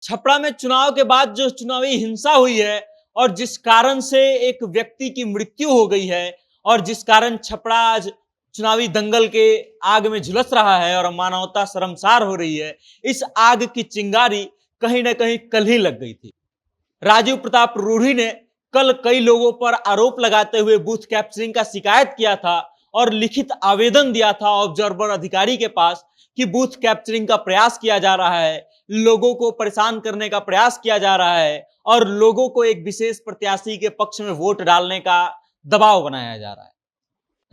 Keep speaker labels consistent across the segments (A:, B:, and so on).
A: छपरा में चुनाव के बाद जो चुनावी हिंसा हुई है और जिस कारण से एक व्यक्ति की मृत्यु हो गई है और जिस कारण छपरा आज चुनावी दंगल के आग में झुलस रहा है और मानवता शर्मसार हो रही है, इस आग की चिंगारी कहीं ना कहीं कल ही लग गई थी। राजीव प्रताप रूढ़ी ने कल कई लोगों पर आरोप लगाते हुए बूथ कैप्चरिंग का शिकायत किया था और लिखित आवेदन दिया था ऑब्जर्वर अधिकारी के पास कि बूथ कैप्चरिंग का प्रयास किया जा रहा है, लोगों को परेशान करने का प्रयास किया जा रहा है और लोगों को एक विशेष प्रत्याशी के पक्ष में वोट डालने का दबाव बनाया जा रहा है।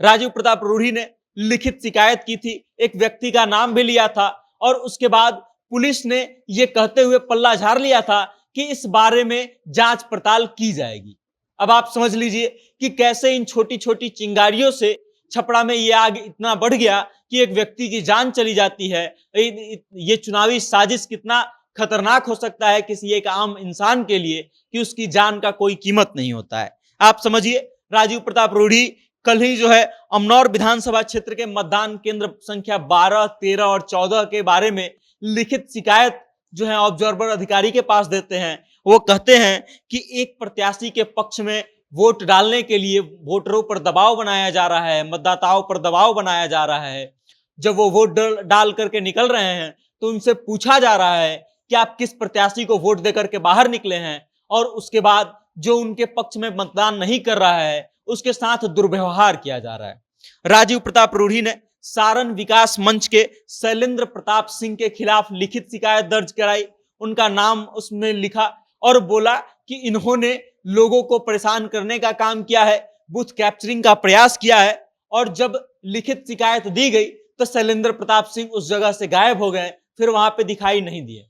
A: राजीव प्रताप रूढ़ी ने लिखित शिकायत की थी, एक व्यक्ति का नाम भी लिया था और उसके बाद पुलिस ने यह कहते हुए पल्ला झाड़ लिया था कि इस बारे में जांच पड़ताल की जाएगी। अब आप समझ लीजिए कि कैसे इन छोटी छोटी चिंगारियों से छपरा में यह आग इतना बढ़ गया कि एक व्यक्ति की जान चली जाती है। ये चुनावी साजिश कितना खतरनाक हो सकता है किसी एक आम इंसान के लिए कि उसकी जान का कोई कीमत नहीं होता है। आप समझिए, राजीव प्रताप रूढ़ी कल ही जो है अमनौर विधानसभा क्षेत्र के मतदान केंद्र संख्या 12, 13 और 14 के बारे में लिखित शिकायत जो है ऑब्जर्वर अधिकारी के पास देते हैं। वो कहते हैं कि एक प्रत्याशी के पक्ष में वोट डालने के लिए वोटरों पर दबाव बनाया जा रहा है, मतदाताओं पर दबाव बनाया जा रहा है। जब वो वोट डाल करके निकल रहे हैं तो उनसे पूछा जा रहा है कि आप किस प्रत्याशी को वोट देकर के बाहर निकले हैं, और उसके बाद जो उनके पक्ष में मतदान नहीं कर रहा है उसके साथ दुर्व्यवहार किया जा रहा है। राजीव प्रताप रूढ़ी ने सारण विकास मंच के शैलेंद्र प्रताप सिंह के खिलाफ लिखित शिकायत दर्ज कराई, उनका नाम उसमें लिखा और बोला कि इन्होंने लोगों को परेशान करने का काम किया है, बूथ कैप्चरिंग का प्रयास किया है। और जब लिखित शिकायत दी गई तो शैलेंद्र प्रताप सिंह उस जगह से गायब हो गए, फिर वहां पे दिखाई नहीं दिए।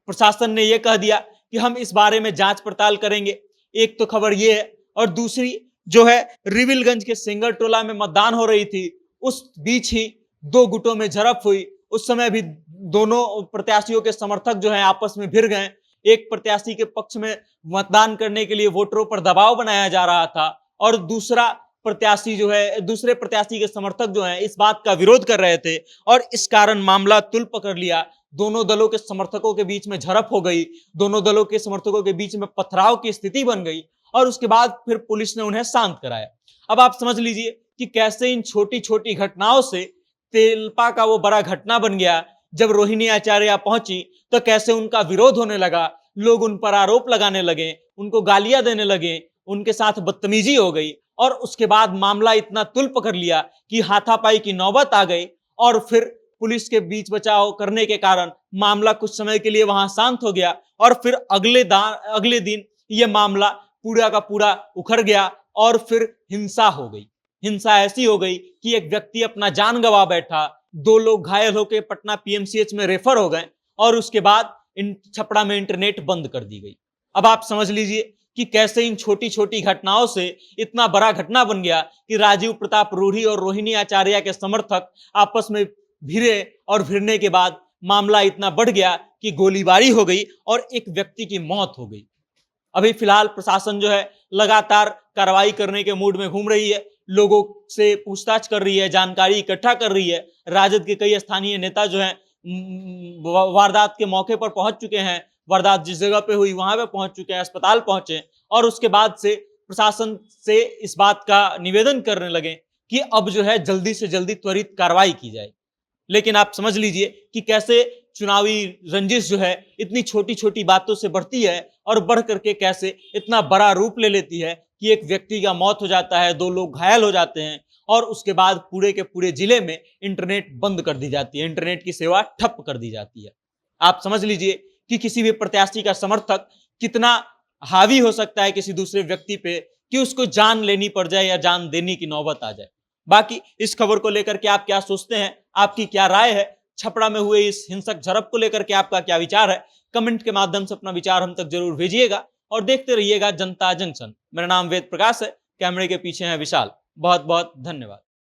A: प्रशासन ने यह कह दिया कि हम इस बारे में जांच पड़ताल करेंगे। एक तो खबर यह है, और दूसरी जो है रिविलगंज के सिंगर टोला में मतदान हो रही थी, उस बीच ही दो गुटों में झड़प हुई। उस समय भी दोनों प्रत्याशियों के समर्थक जो हैं आपस में भिड़ गए। एक प्रत्याशी के पक्ष में मतदान करने के लिए वोटरों पर दबाव बनाया जा रहा था और दूसरे प्रत्याशी के समर्थक जो हैं इस बात का विरोध कर रहे थे और इस कारण मामला तुल पकड़ लिया। दोनों दलों के समर्थकों के बीच में झड़प हो गई, दोनों दलों के समर्थकों के बीच में पथराव की स्थिति बन गई और उसके बाद फिर पुलिस ने उन्हें शांत कराया। अब आप समझ लीजिए कि कैसे इन छोटी छोटी घटनाओं से तेलपा का वो बड़ा घटना बन गया। जब रोहिणी आचार्य पहुंची तो कैसे उनका विरोध होने लगा, लोग उन पर आरोप लगाने लगे, उनको गालियां देने लगे, उनके साथ बदतमीजी हो गई और उसके बाद मामला इतना तुल पकड़ लिया कि हाथापाई की नौबत आ गई और फिर पुलिस के बीच बचाव करने के कारण मामला कुछ समय के लिए वहां शांत हो गया और फिर अगले दिन यह मामला पूरा का पूरा उखड़ गया और फिर हिंसा हो गई। हिंसा ऐसी हो गई कि एक व्यक्ति अपना जान गंवा बैठा, दो लोग घायल होकर पटना पीएमसीएच में रेफर हो गए और उसके बाद छपरा में इंटरनेट बंद कर दी गई। अब आप समझ लीजिए कि कैसे इन छोटी छोटी घटनाओं से इतना बड़ा घटना बन गया कि राजीव प्रताप रूढ़ी और रोहिणी आचार्य के समर्थक आपस में भिड़े और भिड़ने के बाद मामला इतना बढ़ गया कि गोलीबारी हो गई और एक व्यक्ति की मौत हो गई। अभी फिलहाल प्रशासन जो है लगातार कार्रवाई करने के मूड में घूम रही है, लोगों से पूछताछ कर रही है, जानकारी इकट्ठा कर रही है। राजद के कई स्थानीय नेता जो हैं वारदात के मौके पर पहुंच चुके हैं, वारदात जिस जगह पे हुई वहां पे पहुंच चुके हैं, अस्पताल पहुंचे और उसके बाद से प्रशासन से इस बात का निवेदन करने लगे कि अब जो है जल्दी से जल्दी त्वरित कार्रवाई की जाए। लेकिन आप समझ लीजिए कि कैसे चुनावी रंजिश जो है इतनी छोटी छोटी बातों से बढ़ती है और बढ़ करके कैसे इतना बड़ा रूप ले लेती है कि एक व्यक्ति का मौत हो जाता है, दो लोग घायल हो जाते हैं और उसके बाद पूरे के पूरे जिले में इंटरनेट बंद कर दी जाती है, इंटरनेट की सेवा ठप कर दी जाती है। आप समझ लीजिए कि किसी भी प्रत्याशी का समर्थक कितना हावी हो सकता है किसी दूसरे व्यक्ति पे कि उसको जान लेनी पड़ जाए या जान देने की नौबत आ जाए। बाकी इस खबर को लेकर के आप क्या सोचते हैं, आपकी क्या राय है? छपरा में हुए इस हिंसक झड़प को लेकर के आपका क्या विचार है? कमेंट के माध्यम से अपना विचार हम तक जरूर भेजिएगा और देखते रहिएगा जनता जंक्शन। मेरा नाम वेद प्रकाश है, कैमरे के पीछे है विशाल। बहुत बहुत धन्यवाद।